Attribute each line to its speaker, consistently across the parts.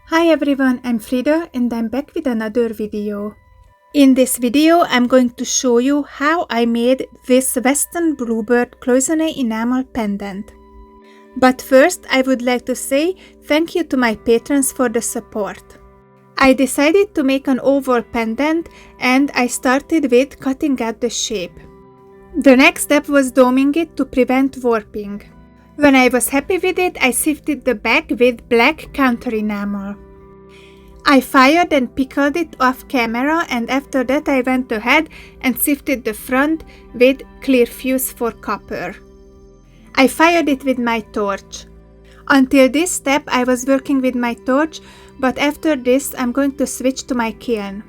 Speaker 1: Hi everyone, I'm Frida and I'm back with another video. In this video, I'm going to show you how I made this Western Bluebird Cloisonne Enamel pendant. But first, I would like to say thank you to my patrons for the support. I decided to make an oval pendant and I started with cutting out the shape. The next step was doming it to prevent warping. When I was happy with it, I sifted the back with black counter enamel. I fired and pickled it off camera, and after that I went ahead and sifted the front with clear fuse for copper. I fired it with my torch. Until this step I was working with my torch, but after this I'm going to switch to my kiln.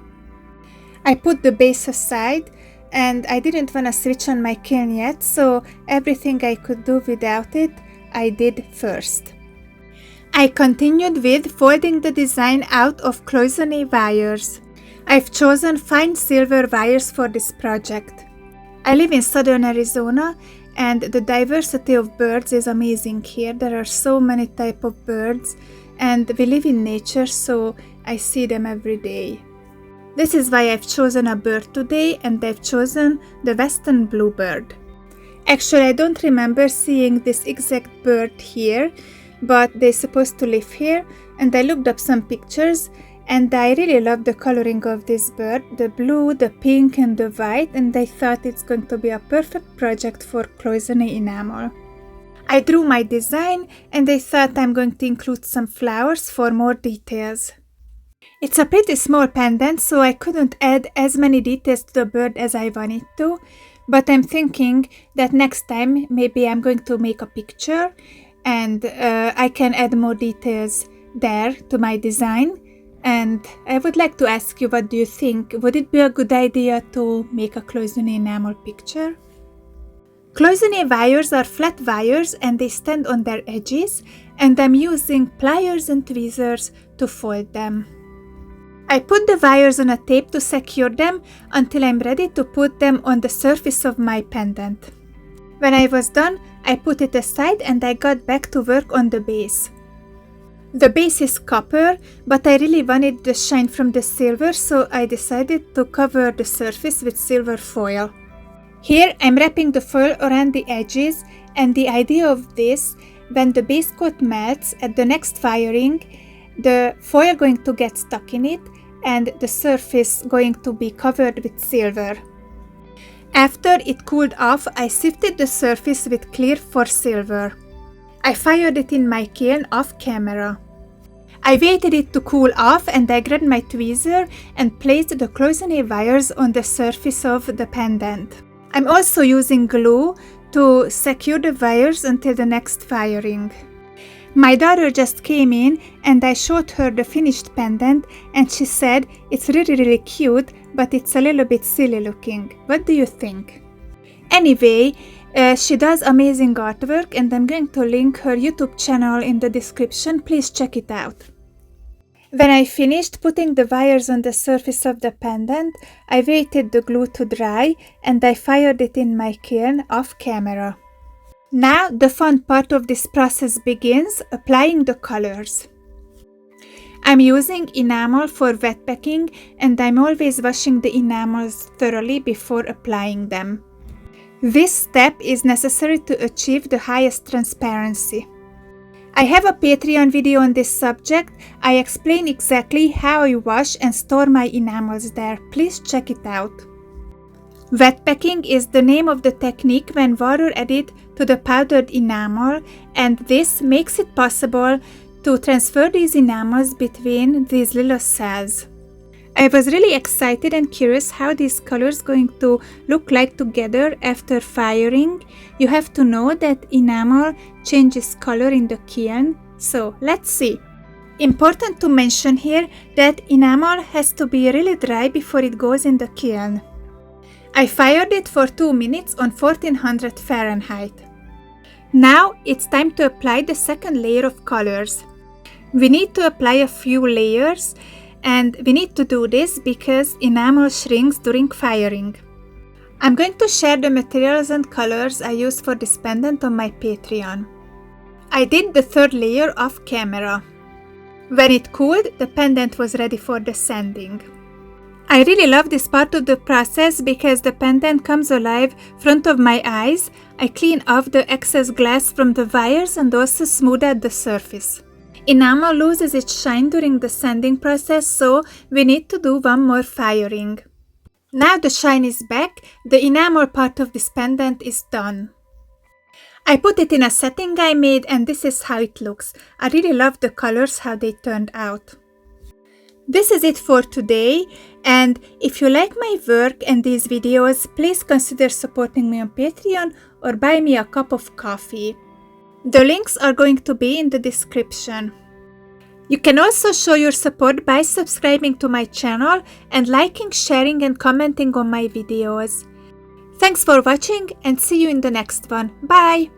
Speaker 1: I put the base aside and I didn't want to switch on my kiln yet, so everything I could do without it, I did first. I continued with folding the design out of cloisonne wires. I've chosen fine silver wires for this project. I live in southern Arizona and the diversity of birds is amazing here. There are so many types of birds and we live in nature, so I see them every day. This is why I've chosen a bird today, and I've chosen the Western Bluebird. Actually, I don't remember seeing this exact bird here, but they're supposed to live here, and I looked up some pictures and I really love the coloring of this bird, the blue, the pink and the white, and I thought it's going to be a perfect project for Cloisonne Enamel. I drew my design and I thought I'm going to include some flowers for more details. It's a pretty small pendant, so I couldn't add as many details to the bird as I wanted to, but I'm thinking that next time maybe I'm going to make a picture and I can add more details there to my design. And I would like to ask you, what do you think? Would it be a good idea to make a Cloisonne enamel picture? Cloisonne wires are flat wires and they stand on their edges, and I'm using pliers and tweezers to fold them. I put the wires on a tape to secure them until I'm ready to put them on the surface of my pendant. When I was done, I put it aside and I got back to work on the base. The base is copper, but I really wanted the shine from the silver, so I decided to cover the surface with silver foil. Here I'm wrapping the foil around the edges, and the idea of this, when the base coat melts at the next firing, the foil going to get stuck in it and the surface going to be covered with silver. After it cooled off, I sifted the surface with clear for silver. I fired it in my kiln off camera. I waited it to cool off and I grabbed my tweezer and placed the cloisonne wires on the surface of the pendant. I'm also using glue to secure the wires until the next firing. My daughter just came in and I showed her the finished pendant and she said it's really cute, but it's a little bit silly looking. What do you think? Anyway, she does amazing artwork and I'm going to link her YouTube channel in the description. Please check it out. When I finished putting the wires on the surface of the pendant, I waited the glue to dry and I fired it in my kiln off camera. Now the fun part of this process begins, applying the colors. I'm using enamel for wet packing and I'm always washing the enamels thoroughly before applying them. This step is necessary to achieve the highest transparency. I have a Patreon video on this subject. I explain exactly how I wash and store my enamels there. Please check it out. Wet packing is the name of the technique when water added to the powdered enamel, and this makes it possible to transfer these enamels between these little cells. I was really excited and curious how these colors going to look like together after firing. You have to know that enamel changes color in the kiln, so let's see. Important to mention here that enamel has to be really dry before it goes in the kiln. I fired it for 2 minutes on 1400 Fahrenheit. Now it's time to apply the second layer of colors. We need to apply a few layers, and we need to do this because enamel shrinks during firing. I'm going to share the materials and colors I used for this pendant on my Patreon. I did the third layer off camera. When it cooled, the pendant was ready for the sanding. I really love this part of the process because the pendant comes alive front of my eyes. I clean off the excess glass from the wires and also smooth out the surface. Enamel loses its shine during the sanding process, so we need to do one more firing. Now the shine is back, the enamel part of this pendant is done. I put it in a setting I made and this is how it looks. I really love the colors, how they turned out. This is it for today, and if you like my work and these videos, please consider supporting me on Patreon or buy me a cup of coffee. The links are going to be in the description. You can also show your support by subscribing to my channel and liking, sharing and commenting on my videos. Thanks for watching and see you in the next one. Bye!